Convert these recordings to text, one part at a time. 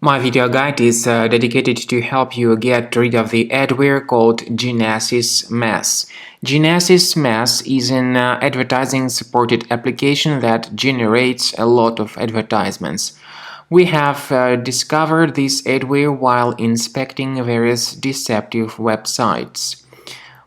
My video guide is dedicated to help you get rid of the adware called GenesisMass. GenesisMass is an advertising-supported application that generates a lot of advertisements. We have discovered this adware while inspecting various deceptive websites.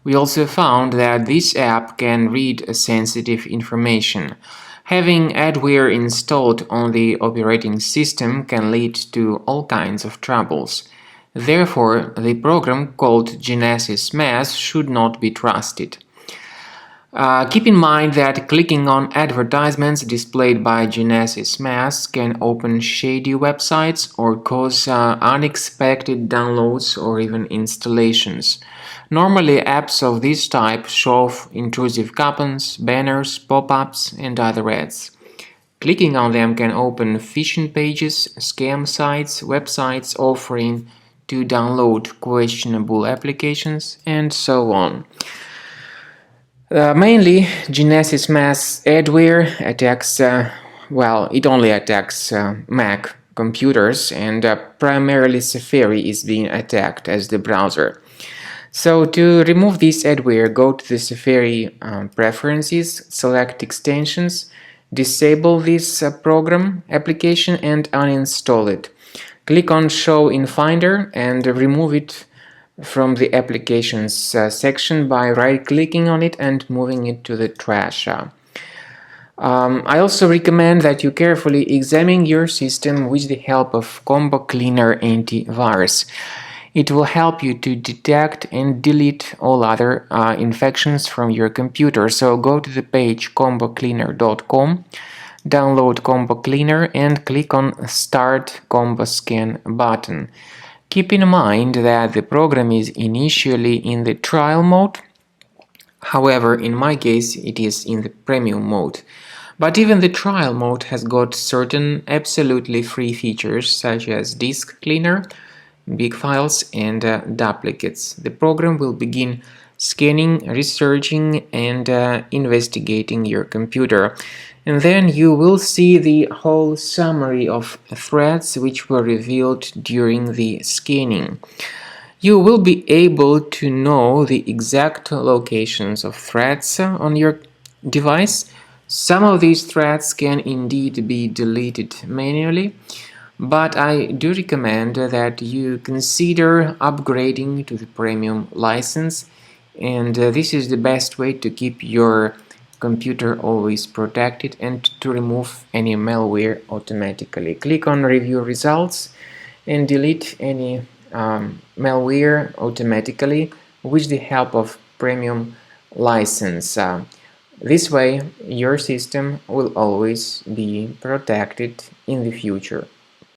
We also found that this app can read sensitive information. Having adware installed on the operating system can lead to all kinds of troubles. Therefore, the program called GenesisMass should not be trusted. Keep in mind that clicking on advertisements displayed by GenesisMass can open shady websites or cause unexpected downloads or even installations. Normally, apps of this type show intrusive coupons, banners, pop-ups, and other ads. Clicking on them can open phishing pages, scam sites, websites offering to download questionable applications, and so on. Mainly, GenesisMass adware attacks, it only attacks Mac computers, and primarily Safari is being attacked as the browser. So to remove this adware, go to the Safari preferences, select extensions, disable this program application and uninstall it. Click on Show in Finder and remove it from the Applications section by right-clicking on it and moving it to the trash. I also recommend that you carefully examine your system with the help of Combo Cleaner antivirus. It will help you to detect and delete all other infections from your computer. So go to the page combocleaner.com, download Combo Cleaner and click on Start Combo Scan button. Keep in mind that the program is initially in the trial mode. However, in my case, it is in the premium mode. But even the trial mode has got certain absolutely free features such as disk cleaner, big files, and duplicates. The program will begin scanning, researching, and investigating your computer. And then you will see the whole summary of threats which were revealed during the scanning. You will be able to know the exact locations of threats on your device. Some of these threats can indeed be deleted manually, but I do recommend that you consider upgrading to the premium license, and this is the best way to keep your computer always protected and to remove any malware automatically. Click on Review Results and delete any malware automatically with the help of premium license. This way, your system will always be protected in the future.